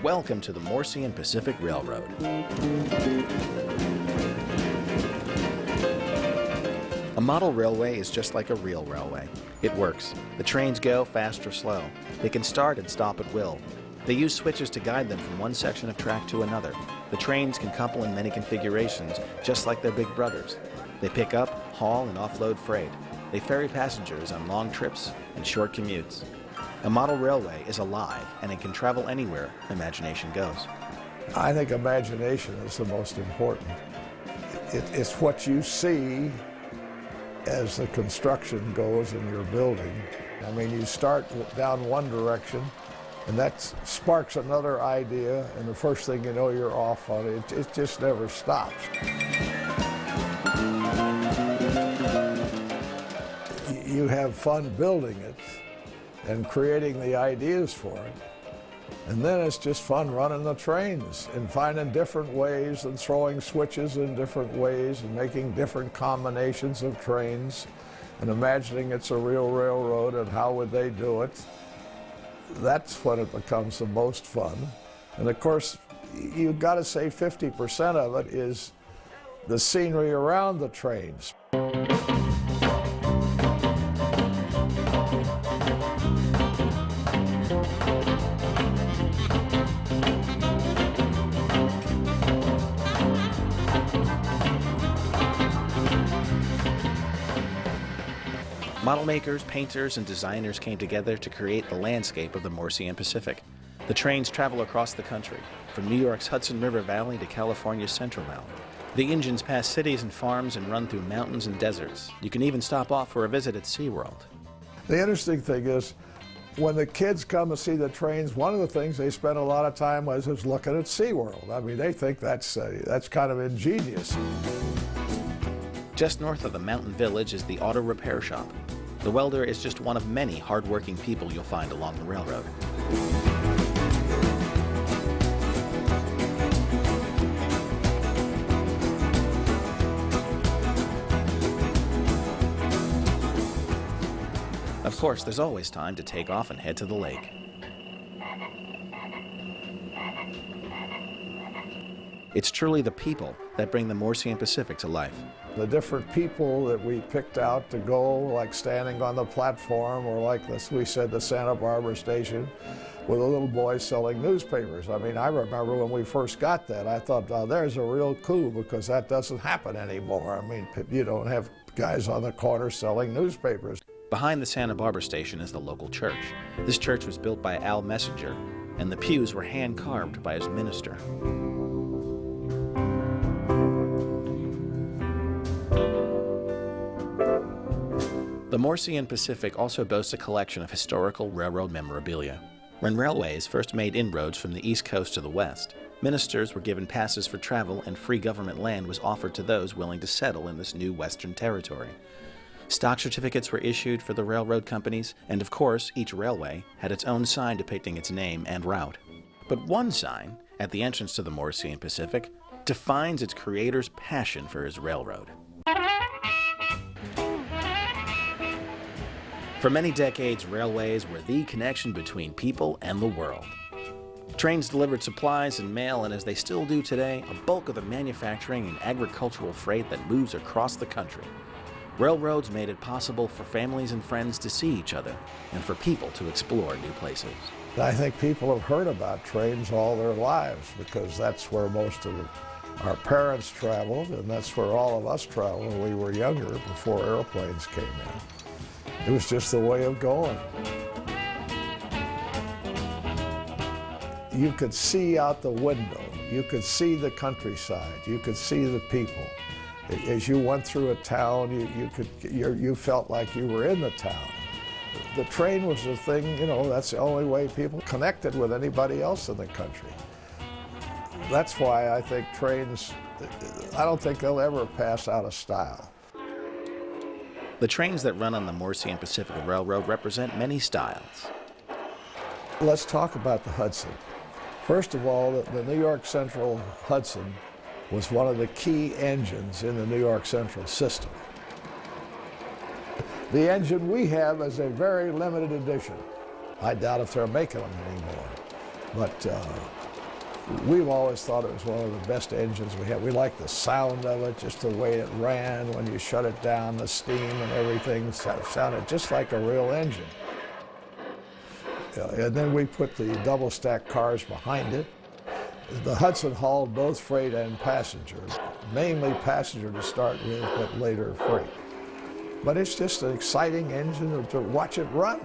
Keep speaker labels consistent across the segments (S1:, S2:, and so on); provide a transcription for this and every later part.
S1: Welcome to the Morsey and Pacific Railroad. A model railway is just like a real railway. It works. The trains go fast or slow. They can start and stop at will. They use switches to guide them from one section of track to another. The trains can couple in many configurations, just like their big brothers. They pick up, haul, and offload freight. They ferry passengers on long trips and short commutes. A model railway is alive, and it can travel anywhere imagination goes.
S2: I think imagination is the most important. It's what you see as the construction goes in your building. I mean, you start down one direction, and that sparks another idea, and the first thing you know, you're off on it. It just never stops. You have fun building it and creating the ideas for it. And then it's just fun running the trains and finding different ways and throwing switches in different ways and making different combinations of trains and imagining it's a real railroad and how would they do it. That's when it becomes the most fun. And of course, you've got to say 50% of it is the scenery around the trains.
S1: Model makers, painters, and designers came together to create the landscape of the Morsey and Pacific. The trains travel across the country, from New York's Hudson River Valley to California's Central Valley. The engines pass cities and farms and run through mountains and deserts. You can even stop off for a visit at SeaWorld.
S2: The interesting thing is, when the kids come to see the trains, one of the things they spend a lot of time with is looking at SeaWorld. I mean, they think that's kind of ingenious.
S1: Just north of the mountain village is the auto repair shop. The welder is just one of many hard-working people you'll find along the railroad. Of course, there's always time to take off and head to the lake. It's truly the people that bring the Morsey and Pacific to life.
S2: The different people that we picked out to go, like standing on the platform, or like this, we said the Santa Barbara station, with a little boy selling newspapers. I mean, I remember when we first got that, I thought, oh, there's a real coup, because that doesn't happen anymore. I mean, you don't have guys on the corner selling newspapers.
S1: Behind the Santa Barbara station is the local church. This church was built by Al Messenger, and the pews were hand-carved by his minister. The Morsey and Pacific also boasts a collection of historical railroad memorabilia. When railways first made inroads from the East Coast to the West, ministers were given passes for travel and free government land was offered to those willing to settle in this new Western territory. Stock certificates were issued for the railroad companies, and of course, each railway had its own sign depicting its name and route. But one sign, at the entrance to the Morsey and Pacific, defines its creator's passion for his railroad. For many decades, railways were the connection between people and the world. Trains delivered supplies and mail, and as they still do today, a bulk of the manufacturing and agricultural freight that moves across the country. Railroads made it possible for families and friends to see each other, and for people to explore new places.
S2: I think people have heard about trains all their lives, because that's where most of our parents traveled, and that's where all of us traveled when we were younger, before airplanes came in. It was just the way of going. You could see out the window. You could see the countryside. You could see the people. As you went through a town, you felt like you were in the town. The train was the thing, you know, that's the only way people connected with anybody else in the country. That's why I think trains, I don't think they'll ever pass out of style.
S1: The trains that run on the Morsey and Pacific Railroad represent many styles.
S2: Let's talk about the Hudson. First of all, the New York Central Hudson was one of the key engines in the New York Central system. The engine we have is a very limited edition. I doubt if they're making them anymore. But we've always thought it was one of the best engines we had. We liked the sound of it, just the way it ran. When you shut it down, the steam and everything sounded just like a real engine. And then we put the double-stack cars behind it. The Hudson hauled both freight and passenger, mainly passenger to start with, but later freight. But it's just an exciting engine to watch it run.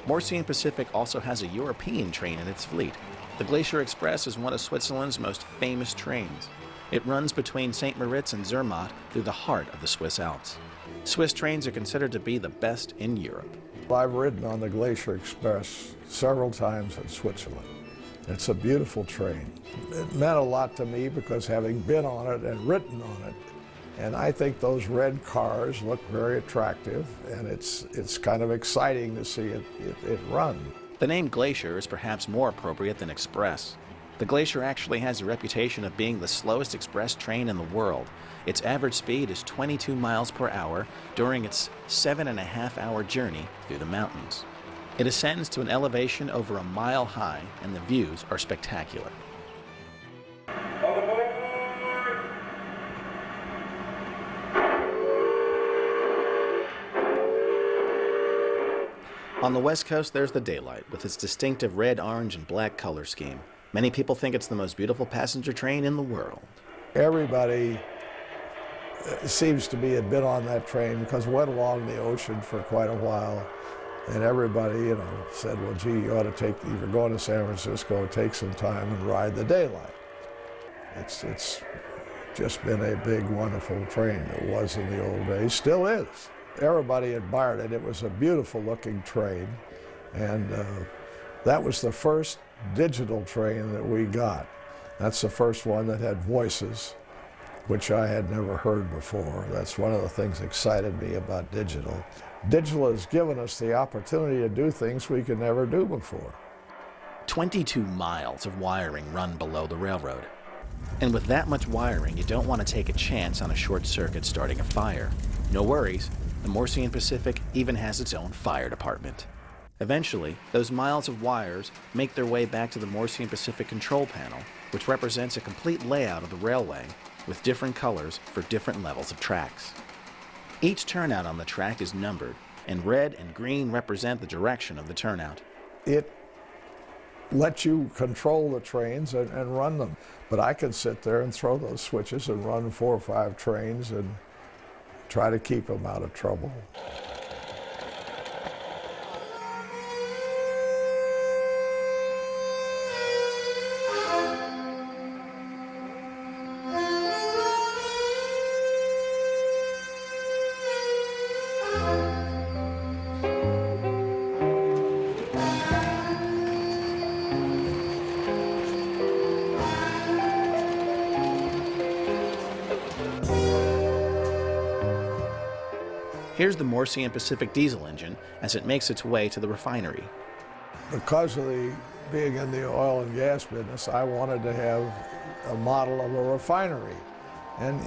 S1: Morsey and Pacific also has a European train in its fleet. The Glacier Express is one of Switzerland's most famous trains. It runs between St. Moritz and Zermatt through the heart of the Swiss Alps. Swiss trains are considered to be the best in Europe.
S2: I've ridden on the Glacier Express several times in Switzerland. It's a beautiful train. It meant a lot to me because having been on it and ridden on it, and I think those red cars look very attractive, and it's kind of exciting to see it run.
S1: The name Glacier is perhaps more appropriate than Express. The Glacier actually has a reputation of being the slowest express train in the world. Its average speed is 22 miles per hour during its 7.5-hour journey through the mountains. It ascends to an elevation over a mile high, and the views are spectacular. On the West Coast, there's the Daylight, with its distinctive red, orange, and black color scheme. Many people think it's the most beautiful passenger train in the world.
S2: Everybody seems to be a bit on that train because it went along the ocean for quite a while. And everybody, said, well, gee, you ought to take, if you're going to San Francisco, take some time and ride the Daylight. It's just been a big, wonderful train. It was in the old days, still is. Everybody admired it. It was a beautiful looking train. And that was the first digital train that we got. That's the first one that had voices, which I had never heard before. That's one of the things that excited me about digital. Digital has given us the opportunity to do things we could never do before.
S1: 22 miles of wiring run below the railroad. And with that much wiring, you don't want to take a chance on a short circuit starting a fire. No worries, the Morsey and Pacific even has its own fire department. Eventually, those miles of wires make their way back to the Morsey and Pacific control panel, which represents a complete layout of the railway with different colors for different levels of tracks. Each turnout on the track is numbered, and red and green represent the direction of the turnout.
S2: It lets you control the trains and run them. But I can sit there and throw those switches and run 4 or 5 trains and try to keep them out of trouble.
S1: Here's the Morsey and Pacific diesel engine as it makes its way to the refinery.
S2: Because of being in the oil and gas business, I wanted to have a model of a refinery. And,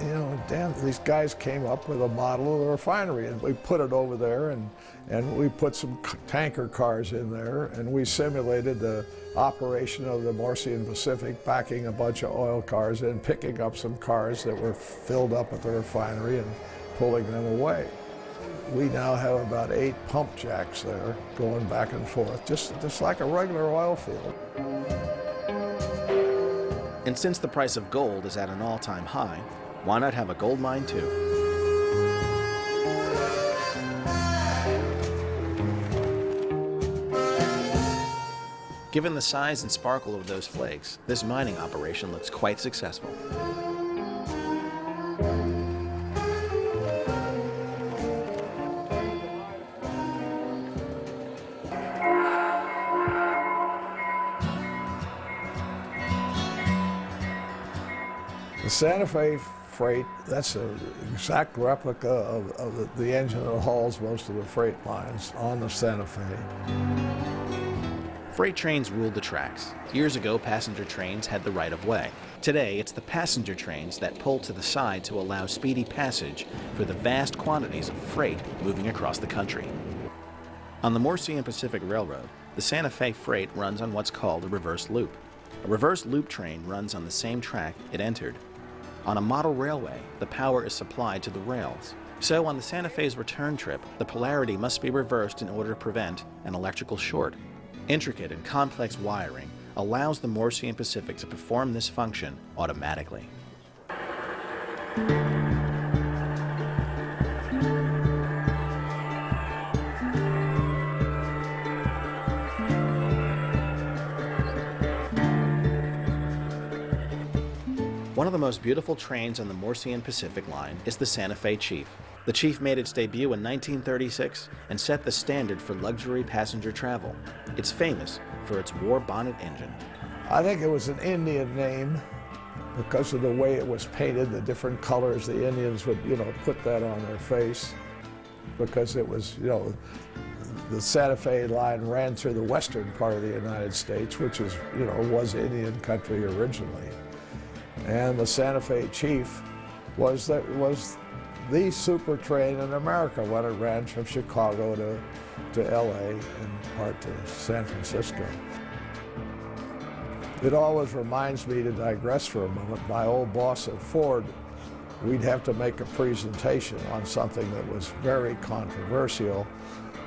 S2: these guys came up with a model of the refinery, and we put it over there, and we put some tanker cars in there, and we simulated the operation of the Morsey and Pacific, packing a bunch of oil cars in, picking up some cars that were filled up at the refinery and pulling them away. We now have about 8 pump jacks there going back and forth, just like a regular oil field.
S1: And since the price of gold is at an all-time high, why not have a gold mine too? Given the size and sparkle of those flakes, this mining operation looks quite successful.
S2: The Santa Fe freight, that's an exact replica of the engine that hauls most of the freight lines on the Santa Fe.
S1: Freight trains ruled the tracks. Years ago, passenger trains had the right of way. Today, it's the passenger trains that pull to the side to allow speedy passage for the vast quantities of freight moving across the country. On the Morsey and Pacific Railroad, The Santa Fe freight runs on what's called a reverse loop. A reverse loop train runs on the same track it entered. On a model railway, the power is supplied to the rails. So on the Santa Fe's return trip, the polarity must be reversed in order to prevent an electrical short. Intricate and complex wiring allows the Morsey and Pacific to perform this function automatically. One of the most beautiful trains on the Morsey and Pacific line is the Santa Fe Chief. The Chief made its debut in 1936 and set the standard for luxury passenger travel. It's famous for its war bonnet engine.
S2: I think it was an Indian name because of the way it was painted, the different colors. The Indians would, put that on their face because it was, the Santa Fe line ran through the western part of the United States, which is, was Indian country originally. And the Santa Fe Chief was the super train in America when it ran from Chicago to LA and part to San Francisco. It always reminds me, to digress for a moment, my old boss at Ford, we'd have to make a presentation on something that was very controversial,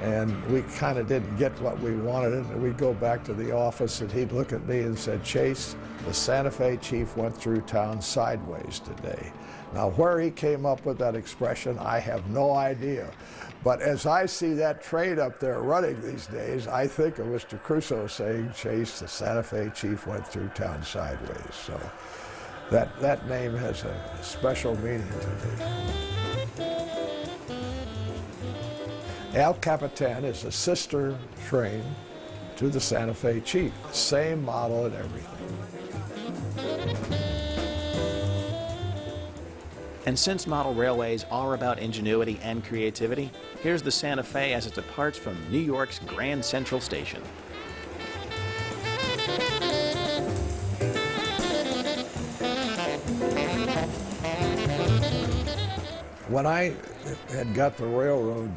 S2: and we kind of didn't get what we wanted, and we'd go back to the office and he'd look at me and said, "Chase, the Santa Fe Chief went through town sideways today." Now, where he came up with that expression, I have no idea. But as I see that train up there running these days, I think of Mr. Crusoe saying, "Chase, the Santa Fe Chief went through town sideways." So that name has a special meaning to me. El Capitan is a sister train to the Santa Fe Chief. Same model and everything.
S1: And since model railways are about ingenuity and creativity, here's the Santa Fe as it departs from New York's Grand Central Station.
S2: When I had got the railroad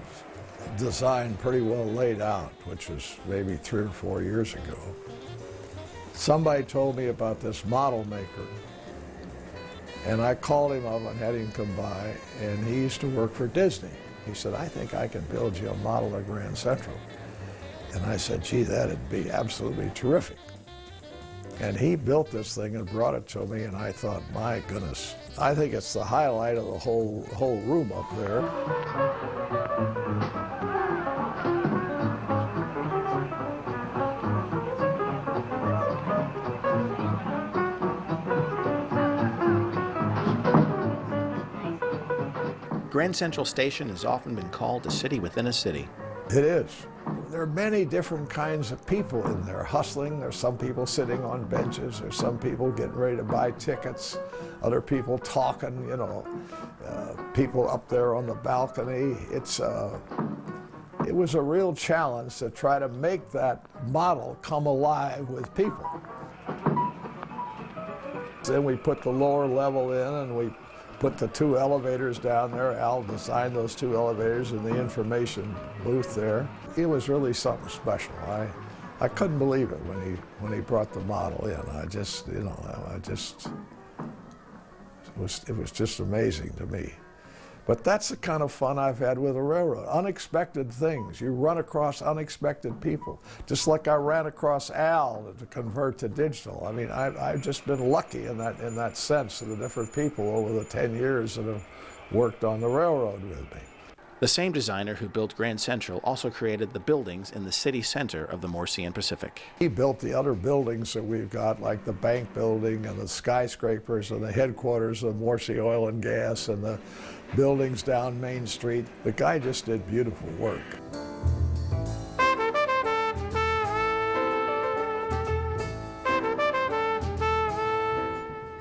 S2: design pretty well laid out, which was maybe 3 or 4 years ago, somebody told me about this model maker. And I called him up and had him come by, and he used to work for Disney. He said, "I think I can build you a model of Grand Central." And I said, "Gee, that'd be absolutely terrific." And he built this thing and brought it to me, and I thought, my goodness, I think it's the highlight of the whole room up there.
S1: Grand Central Station has often been called a city within a city.
S2: It is. There are many different kinds of people in there hustling. There's some people sitting on benches. There's some people getting ready to buy tickets. Other people talking, people up there on the balcony. It was a real challenge to try to make that model come alive with people. Then we put the lower level in, and we put the 2 elevators down there. Al designed those 2 elevators in the information booth there. It was really something special. I couldn't believe it when he brought the model in. It was just amazing to me. But that's the kind of fun I've had with the railroad. Unexpected things. You run across unexpected people. Just like I ran across Al to convert to digital. I mean, I've just been lucky in that sense of the different people over the 10 years that have worked on the railroad with me.
S1: The same designer who built Grand Central also created the buildings in the city center of the Morsey and Pacific.
S2: He built the other buildings that we've got, like the bank building and the skyscrapers and the headquarters of Morsey Oil and Gas and the buildings down Main Street. The guy just did beautiful work.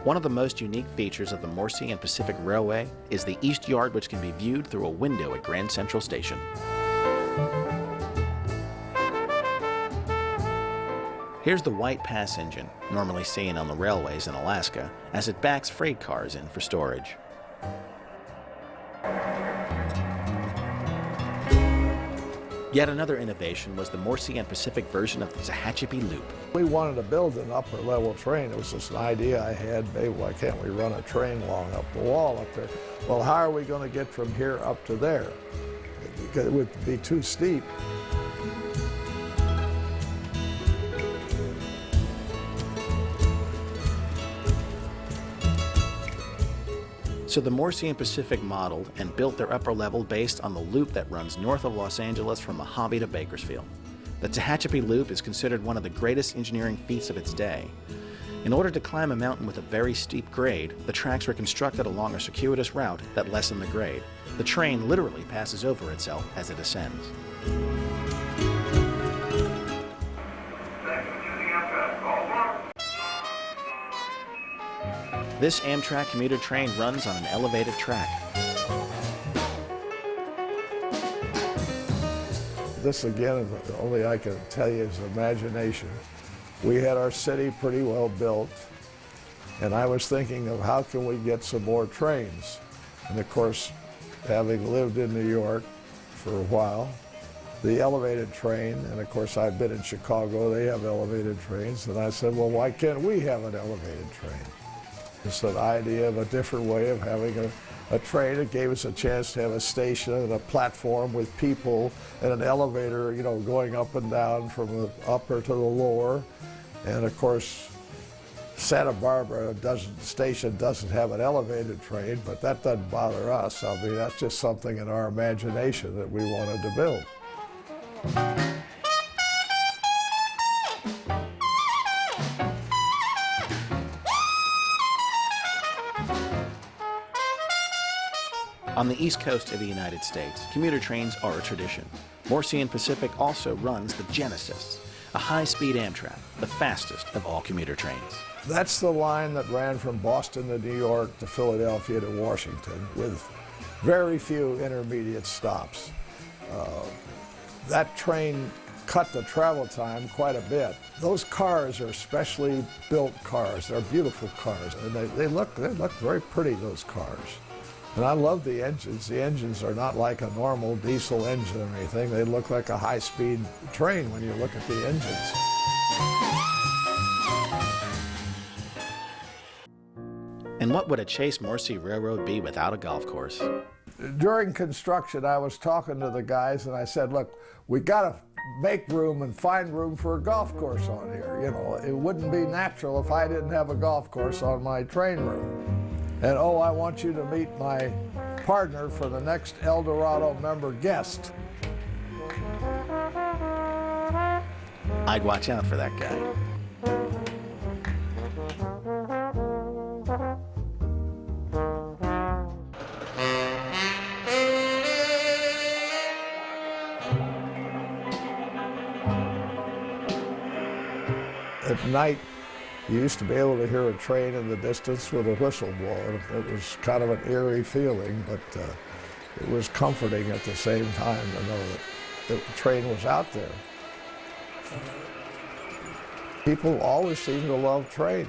S1: One of the most unique features of the Morsey and Pacific Railway is the East Yard, which can be viewed through a window at Grand Central Station. Here's the White Pass engine, normally seen on the railways in Alaska, as it backs freight cars in for storage. Yet another innovation was the Morsey and Pacific version of the Tehachapi Loop.
S2: We wanted to build an upper level train. It was just an idea I had, maybe why can't we run a train along up the wall up there? Well, how are we going to get from here up to there? Because it would be too steep.
S1: So the Morsey and Pacific modeled and built their upper level based on the loop that runs north of Los Angeles from Mojave to Bakersfield. The Tehachapi Loop is considered one of the greatest engineering feats of its day. In order to climb a mountain with a very steep grade, the tracks were constructed along a circuitous route that lessened the grade. The train literally passes over itself as it ascends. This Amtrak commuter train runs on an elevated track.
S2: This again, the only I can tell you is imagination. We had our city pretty well built, and I was thinking of how can we get some more trains. And of course, having lived in New York for a while, the elevated train, and of course I've been in Chicago, they have elevated trains, and I said, well, why can't we have an elevated train? It's an idea of a different way of having a train. It gave us a chance to have a station and a platform with people and an elevator, you know, going up and down from the upper to the lower. And of course, Santa Barbara station doesn't have an elevated train, but that doesn't bother us. I mean, that's just something in our imagination that we wanted to build.
S1: On the east coast of the United States, commuter trains are a tradition. Morsey and Pacific also runs the Genesis, a high-speed Amtrak, the fastest of all commuter trains.
S2: That's the line that ran from Boston to New York to Philadelphia to Washington with very few intermediate stops. That train cut the travel time quite a bit. Those cars are specially built cars. They're beautiful cars, and they look very pretty, those cars. And I love the engines. The engines are not like a normal diesel engine or anything. They look like a high-speed train when you look at the engines.
S1: And what would a Chase Morsey Railroad be without a golf course?
S2: During construction, I was talking to the guys and I said, look, we got to make room and find room for a golf course on here. You know, it wouldn't be natural if I didn't have a golf course on my train room. And oh, I want you to meet my partner for the next El Dorado member guest.
S1: I'd watch out for that guy.
S2: At night, you used to be able to hear a train in the distance with a whistle blowing. It was kind of an eerie feeling, but it was comforting at the same time to know that the train was out there. People always seem to love trains.